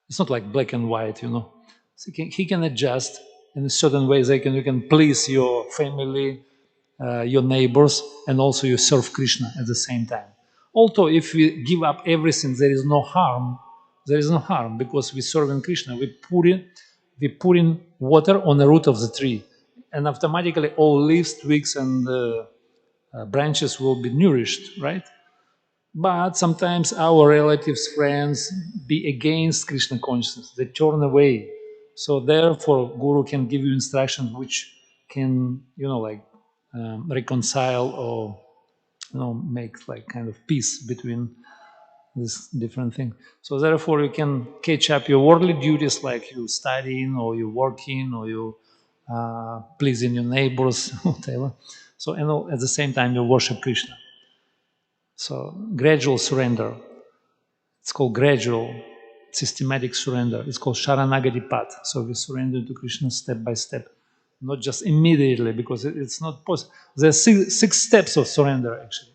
it's not like black and white, So he can adjust in certain ways. You can please your family, your neighbors, and also you serve Krishna at the same time. Although if we give up everything, there is no harm. There is no harm because we serve in Krishna. We pour in water on the root of the tree, and automatically all leaves, twigs, and branches will be nourished, right? But sometimes our relatives, friends be against Krishna consciousness. They turn away. So therefore, Guru can give you instructions which can, reconcile or make like kind of peace between these different things. So therefore, you can catch up your worldly duties like you studying or you working or you pleasing your neighbors, whatever. So and at the same time, you worship Krishna. So gradual surrender. It's called gradual, systematic surrender. It's called Sharanagati path. So we surrender to Krishna step by step, not just immediately, because it's not possible. There are six steps of surrender, actually.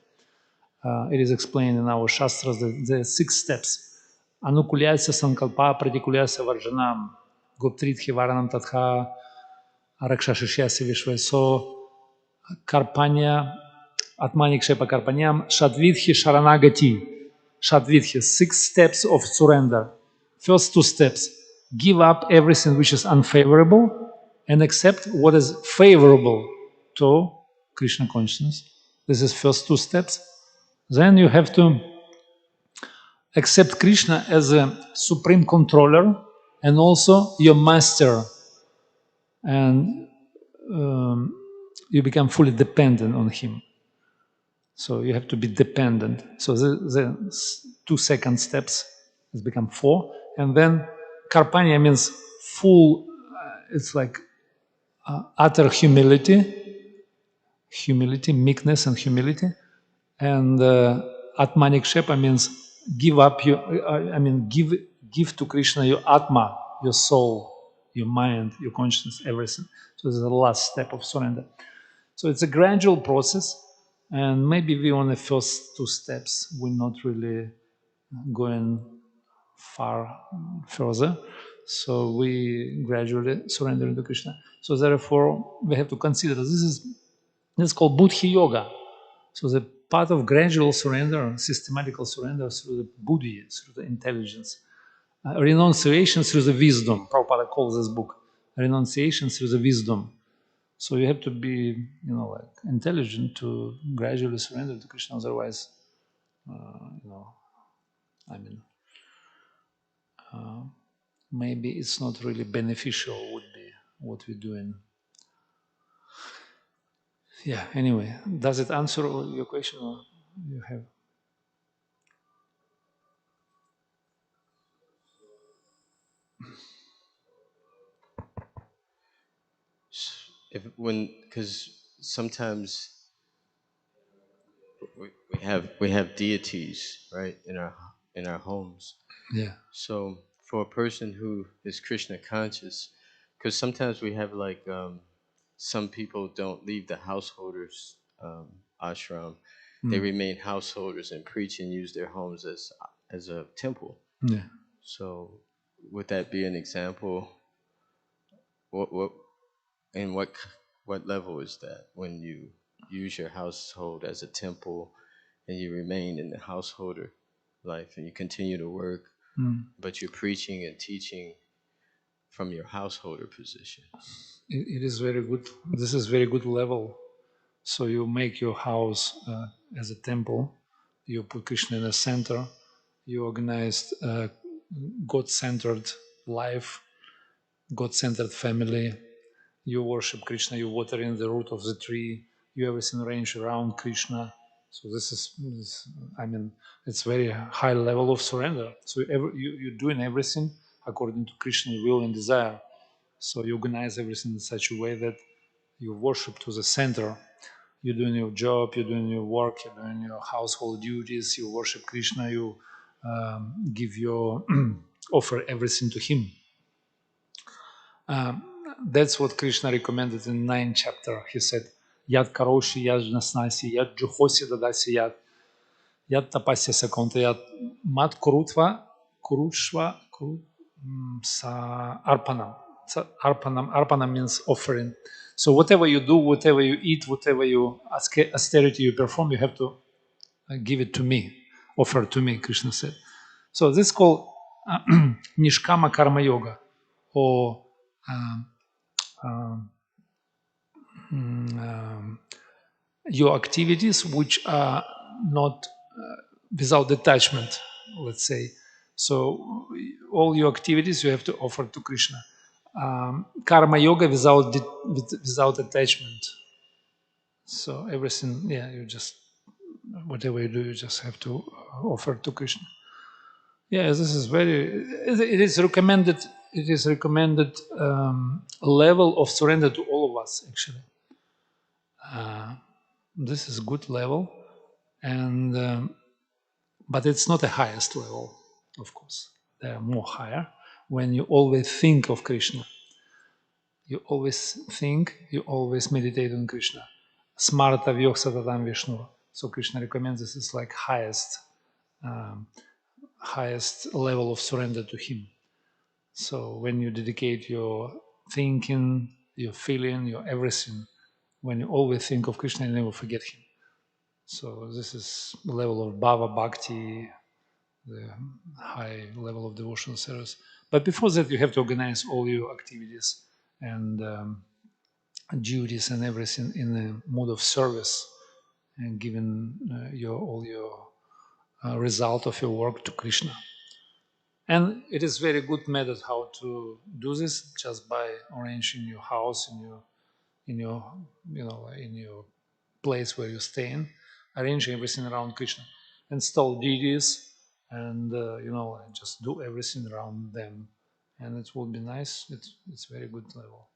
It is explained in our Shastras that there are 6 steps. Anukulyasya sankalpa pratikulyasya varjanam goptrithi varanam tatha arakshashashyasya vishvay. So karpanya atmanikshapa karpanyam shadvidhi sharanagati. Shadvidhi, 6 steps of surrender. First 2 steps, give up everything which is unfavorable and accept what is favorable to Krishna consciousness. This is first 2 steps. Then you have to accept Krishna as a supreme controller and also your master, and you become fully dependent on him. So you have to be dependent. So the 2 second steps has become 4, and then karpanya means full. It's like utter humility, meekness, and humility. And atmanik shepa means give up your. Give to Krishna your atma, your soul, your mind, your consciousness, everything. So this is the last step of surrender. So it's a gradual process, and maybe we on the first 2 steps we're not really going far further. So we gradually surrender to Krishna. So therefore, we have to consider this is called Buddhi Yoga. So the path of gradual surrender, systematical surrender through the buddhi, through the intelligence, renunciation through the wisdom. Prabhupada calls this book renunciation through the wisdom. So you have to be, like intelligent to gradually surrender to Krishna. Otherwise, I mean, maybe it's not really beneficial. Would be what we're doing. Yeah. Anyway, does it answer your question, or you have? Because sometimes we have deities, right, in our homes. Yeah. So for a person who is Krishna conscious, because sometimes we have like some people don't leave the householders ashram; they remain householders and preach and use their homes as a temple. Yeah. So, would that be an example? What and what level is that when you use your household as a temple and you remain in the householder life and you continue to work, but you're preaching and teaching from your householder position? It is very good. This is very good level. So you make your house as a temple. You put Krishna in the center. You organized God-centered life, God-centered family. You worship Krishna. You water in the root of the tree. You everything arranged around Krishna. So I mean, it's very high level of surrender. So you're doing everything according to Krishna's will and desire. So you organize everything in such a way that you worship to the center. You're doing your job, you're doing your work, you're doing your household duties, you worship Krishna, you give your offer everything to him. Um, that's what Krishna recommended in 9th chapter. He said, Yad karoshi, yad nasnasi, yad juhosi dadasi yad, yad tapasya sakonta, yad mat kurushva, sa arpanam. So arpanam means offering. So whatever you do, whatever you eat, whatever you austerity you perform, you have to give it to me, offer to me, Krishna said. So this is called Nishkama Karma Yoga, or um, um, your activities which are not without detachment, let's say. So all your activities you have to offer to Krishna. Karma yoga without attachment. So everything, yeah, you just whatever you do, you just have to offer to Krishna. Yeah, this is very. It is recommended. It is recommended level of surrender to all of us. Actually, this is good level, and but it's not the highest level. Of course, there are more higher. When you always think of Krishna, you always think, you always meditate on Krishna. Smarta vyoksa tadam Vishnu. So Krishna recommends this is like um, highest level of surrender to Him. So when you dedicate your thinking, your feeling, your everything, when you always think of Krishna, you never forget Him. So this is the level of bhava bhakti, the high level of devotional service. But before that, you have to organize all your activities and duties and everything in a mode of service and giving all your result of your work to Krishna. And it is very good method how to do this just by arranging your house in your in your place where you stay in, arranging everything around Krishna, install deities, and just do everything around them, and it will be nice. It's very good level.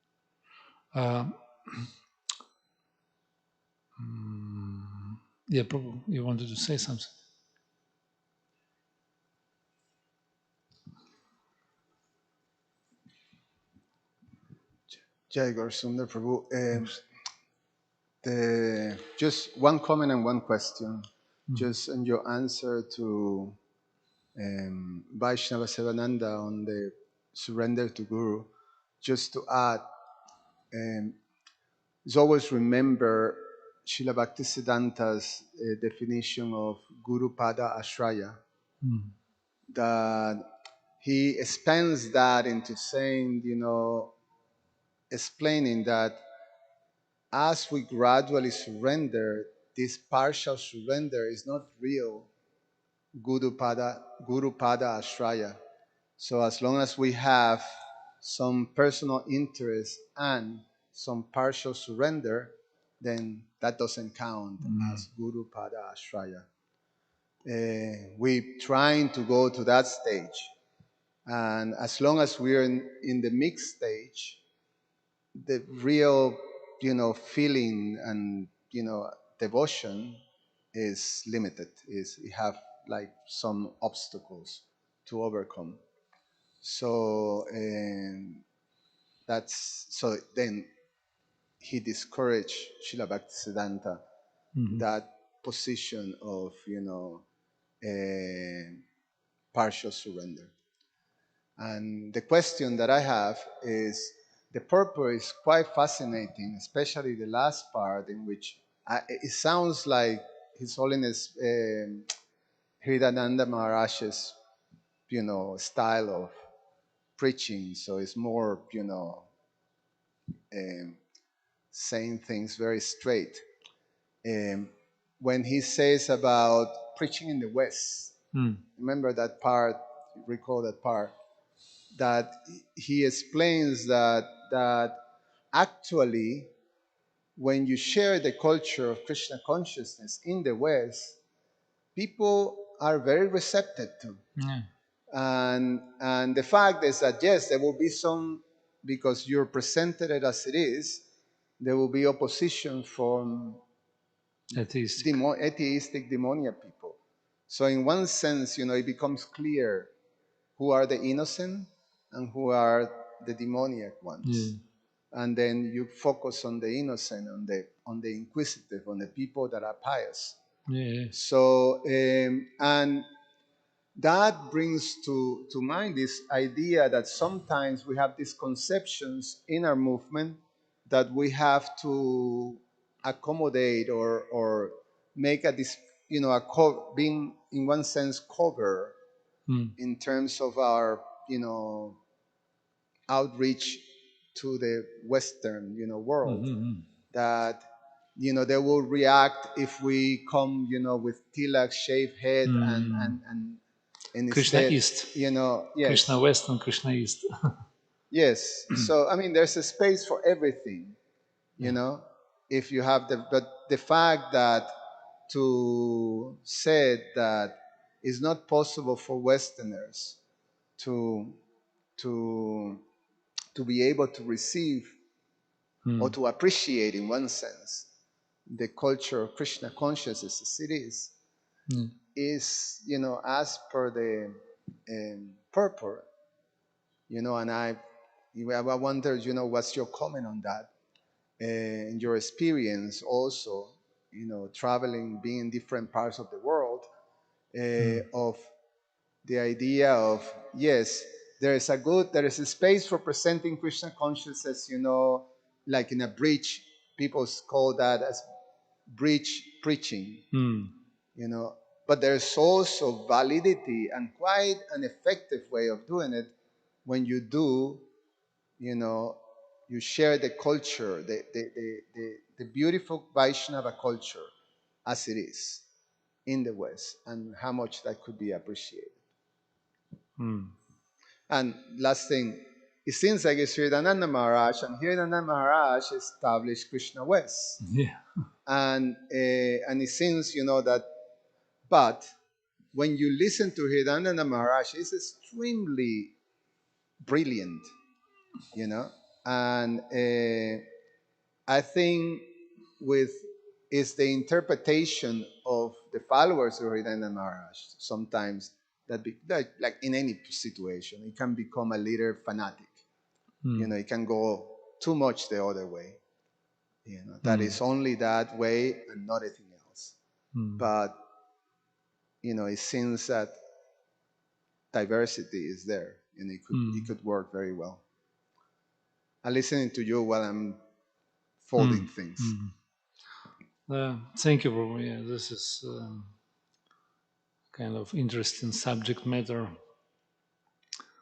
Um, yeah, probably you wanted to say something. Jai Gaur Sundar Prabhu. Just one comment and one question. Just on your answer to Vaishnava Sevananda on the surrender to Guru, just to add, is always remember Srila Bhaktisiddhanta's definition of Guru Pada Ashraya, that he expands that into saying, explaining that as we gradually surrender, this partial surrender is not real Guru Pada Ashraya. So as long as we have some personal interest and some partial surrender, then that doesn't count as Guru Pada Ashraya. We're trying to go to that stage. And as long as we're in the mixed stage, the real, feeling and, devotion is limited. Is we have like some obstacles to overcome. So then he discouraged Srila Bhaktisiddhanta that position of partial surrender. And the question that I have is, the purpose is quite fascinating, especially the last part in which it sounds like His Holiness Hridayananda Maharaj's style of preaching. So it's more um, saying things very straight. When he says about preaching in the West, remember that part, recall that part, that he explains that actually when you share the culture of Krishna consciousness in the West, people are very receptive to. Yeah. And the fact is that yes, there will be some, because you're presented it as it is, there will be opposition from Atheistic. atheistic demoniac people. So in one sense, it becomes clear who are the innocent and who are the demoniac ones. Yeah. And then you focus on the innocent, on the inquisitive, on the people that are pious. Yeah. So and that brings to mind this idea that sometimes we have these conceptions in our movement that we have to accommodate or make being in one sense cover in terms of our outreach to the Western world, that they will react if we come with tilak, shaved head, and Krishna instead, East. yes, Krishna West and Krishna East. yes. So I mean, there's a space for everything, if you have but the fact that to say that it's not possible for Westerners to to to be able to receive or to appreciate, in one sense, the culture of Krishna consciousness as it is, as per the purport, and I wonder, what's your comment on that, and your experience also, traveling, being in different parts of the world, of the idea of, yes, there is a space for presenting Krishna consciousness, like in a bridge, people call that as bridge preaching, but there's also validity and quite an effective way of doing it when you do, you share the culture, the beautiful Vaishnava culture as it is in the West, and how much that could be appreciated. And last thing, it seems like it's Hridayananda Maharaj, and Hridayananda Maharaj established Krishna West. Yeah. And it seems, that, but when you listen to Hridayananda Maharaj, he's extremely brilliant, and I think with is the interpretation of the followers of Hridayananda Maharaj sometimes that like in any situation, it can become a little fanatic. It can go too much the other way. That is only that way and not anything else. But it seems that diversity is there, and it could work very well. I'm listening to you while I'm folding things. Thank you, Prabhu. Yeah, this is kind of interesting subject matter.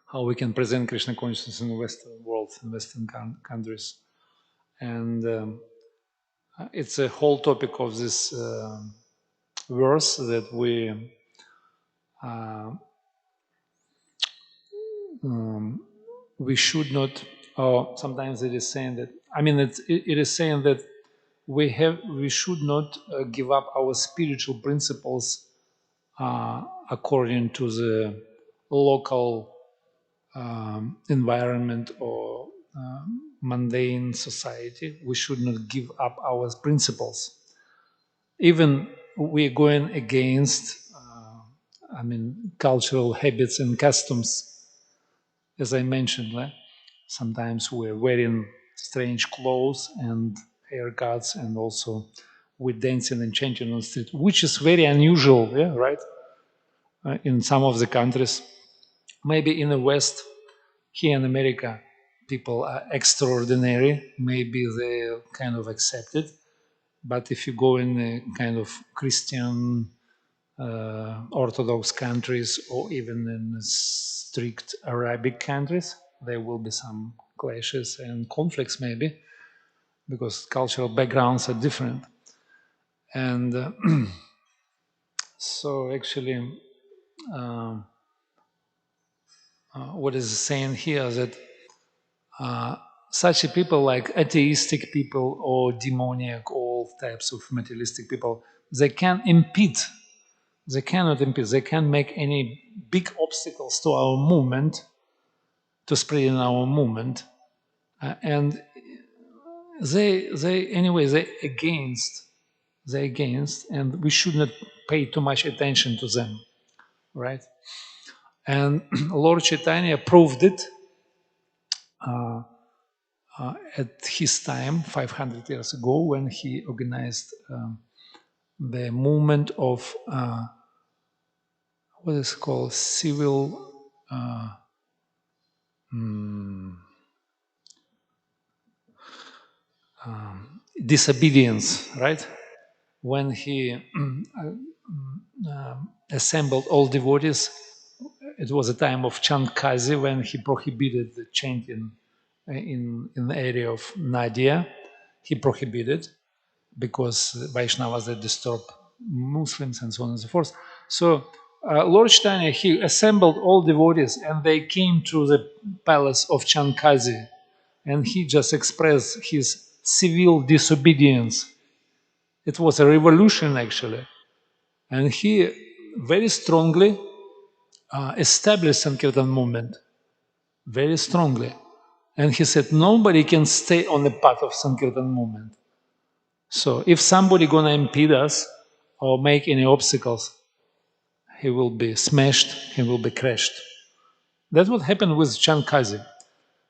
How we can present Krishna consciousness in the Western world, in Western countries, and it's a whole topic of this verse that we should not. Or sometimes it is saying that. I mean, it is saying that we should not give up our spiritual principles according to the local environment or mundane society. We should not give up our principles. Even we're going against, cultural habits and customs. as I mentioned, sometimes we're wearing strange clothes and haircuts, and also with dancing and chanting on the street, which is very unusual, yeah, right? In some of the countries, maybe in the West, here in America, people are extraordinary. Maybe they kind of accept it. But if you go in a kind of Christian Orthodox countries, or even in strict Arabic countries, there will be some clashes and conflicts, maybe, because cultural backgrounds are different. And so, actually, uh, what is saying here is that such a people, like atheistic people or demoniac, all types of materialistic people, they can impede. They cannot impede. They can't make any big obstacles to our movement, to spreading our movement, and they're against, and we should not pay too much attention to them, right? And Lord Chaitanya proved it at his time, 500 years ago, when he organized the movement of what is called civil disobedience, right? When he assembled all devotees, it was a time of Chandkazi, when he prohibited the chanting in the area of Nadia. He prohibited, because Vaishnavas, they disturb Muslims and so on and so forth. So Lord Chaitanya, he assembled all devotees, and they came to the palace of Chandkazi, and he just expressed his civil disobedience. It was a revolution, actually. And he very strongly established Sankirtan movement, very strongly. And he said, nobody can stay on the path of Sankirtan movement. So if somebody gonna impede us or make any obstacles, he will be smashed, he will be crushed. That's what happened with Chandkazi.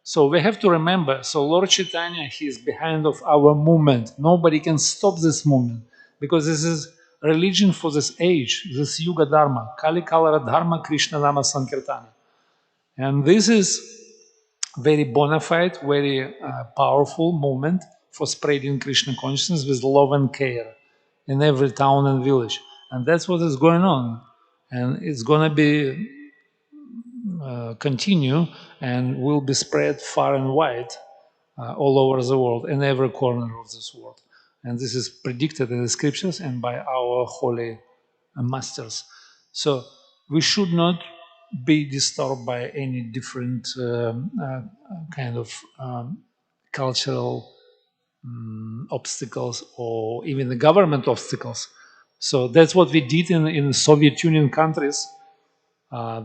So we have to remember, so Lord Chaitanya, he is behind of our movement. Nobody can stop this movement, because this is religion for this age, this Yuga Dharma, Kali Kalara Dharma Krishna Nama Sankirtana. And this is very bona fide, very powerful movement for spreading Krishna consciousness with love and care in every town and village. And that's what is going on. And it's going to be continue, and will be spread far and wide all over the world, in every corner of this world. And this is predicted in the scriptures and by our holy masters. So we should not be disturbed by any different kind of cultural obstacles, or even the government obstacles. So that's what we did in Soviet Union countries.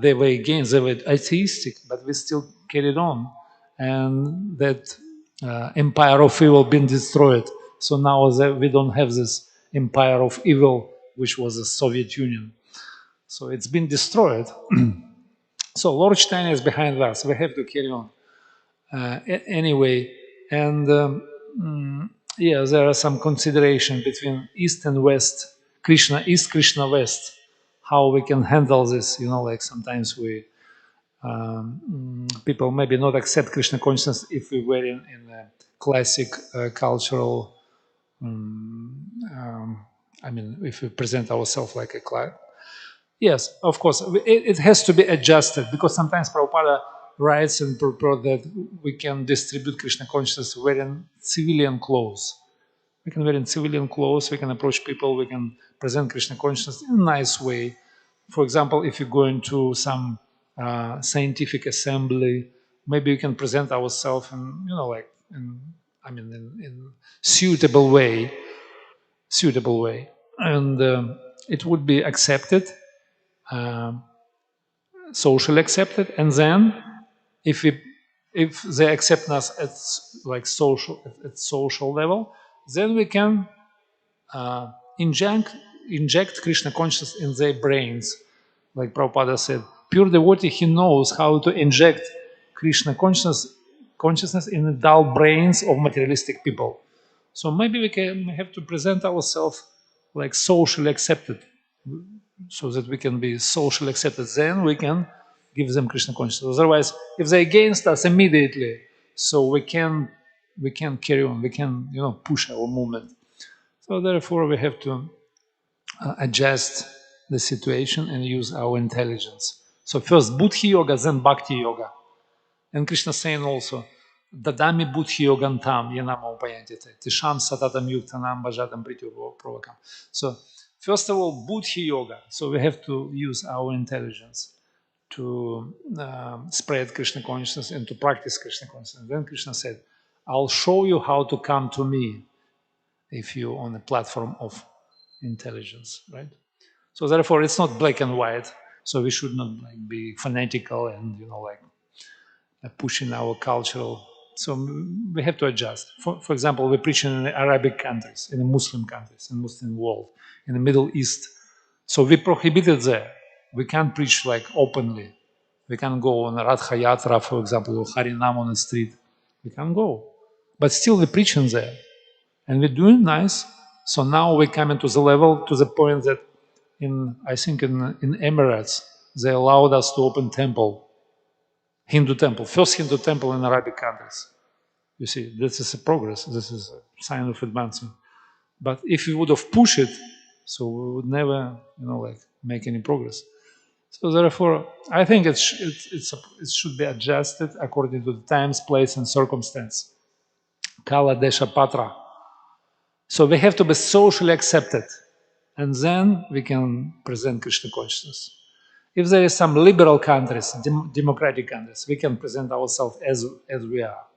They were against, they were atheistic, but we still carried on. And that empire of evil been destroyed. So now we don't have this empire of evil, which was the Soviet Union. So it's been destroyed. So Lord Chaitanya is behind us. We have to carry on. Anyway, and yeah, there are some consideration between East and West, Krishna East, Krishna West, how we can handle this. Like sometimes people maybe not accept Krishna consciousness if we were in a classic cultural. If we present ourselves like a class. Yes, of course, it has to be adjusted, because sometimes Prabhupada writes and purport that we can distribute Krishna consciousness wearing civilian clothes. We can wear in civilian clothes, we can approach people, we can present Krishna consciousness in a nice way. For example, if you go into some scientific assembly, maybe we can present ourselves in, in suitable way, and it would be accepted, socially accepted, and then if they accept us at social level, then we can inject Krishna consciousness in their brains. Like Prabhupada said, pure devotee, he knows how to inject Krishna consciousness in the dull brains of materialistic people. So maybe we have to present ourselves like socially accepted, so that we can be socially accepted. Then we can give them Krishna consciousness. Otherwise, if they're against us immediately, so we can carry on. We can push our movement. So therefore, we have to adjust the situation and use our intelligence. So first Buddhi Yoga, then Bhakti Yoga. And Krishna saying also, Dadami Buddhi Yogantam, Yanamo Payantite, Tisham Satatam Yuktanam Bhajatam Prityo. So first of all, Buddhi Yoga. So we have to use our intelligence to spread Krishna consciousness and to practice Krishna consciousness. Then Krishna said, I'll show you how to come to me if you're on a platform of intelligence, right? So therefore, it's not black and white. So we should not be fanatical and pushing our cultural. So we have to adjust. For example, we're preaching in the Arabic countries, in the Muslim countries, in the Muslim world, in the Middle East. So we prohibited there. We can't preach openly. We can't go on a Radha Yatra, for example, or Harinam on the street. We can't go. But still we're preaching there. And we're doing nice. So now we're coming to the point that I think in Emirates, they allowed us to open temple, Hindu temple, first Hindu temple in Arabic countries. You see, this is a progress. This is a sign of advancement. But if we would have pushed it, so we would never, make any progress. So therefore, I think it should be adjusted according to the times, place, and circumstance. Kala Desha Patra. So we have to be socially accepted, and then we can present Krishna consciousness. If there is some liberal countries, democratic countries, we can present ourselves as we are,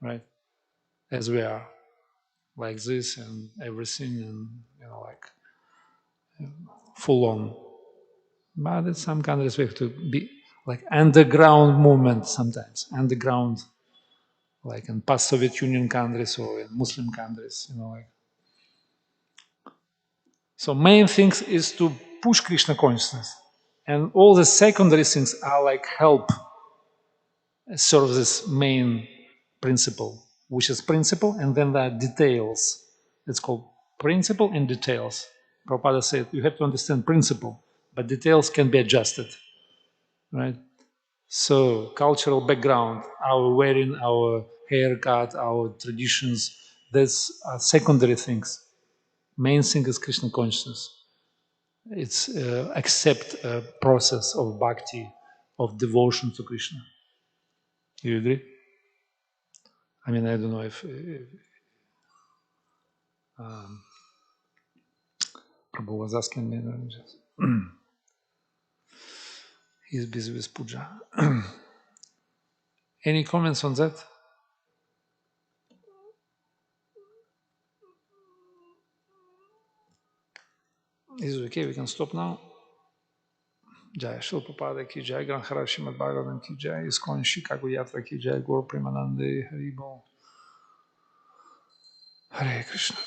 right? As we are, like this and everything, and full on. But in some countries we have to be like underground movement sometimes, underground, like in past Soviet Union countries or in Muslim countries, So main things is to push Krishna consciousness, and all the secondary things are like help serve this main principle, which is principle, and then there are details. It's called principle and details. Prabhupada said you have to understand principle, but details can be adjusted, right? So cultural background, our wearing, our haircut, our traditions, these are secondary things. Main thing is Krishna consciousness. It's accept a process of bhakti, of devotion to Krishna. You agree? I mean, I don't know if Prabhu was asking me. He's busy with puja. Any comments on that? Is it okay? We can stop now. Jai Shri Prabhupada ki jai, Granthara Srimad Bhagavatam ki jai, ISKCON Chicago Yatra ki jai, Gaur Premanande Hari Bol. Hare Krishna.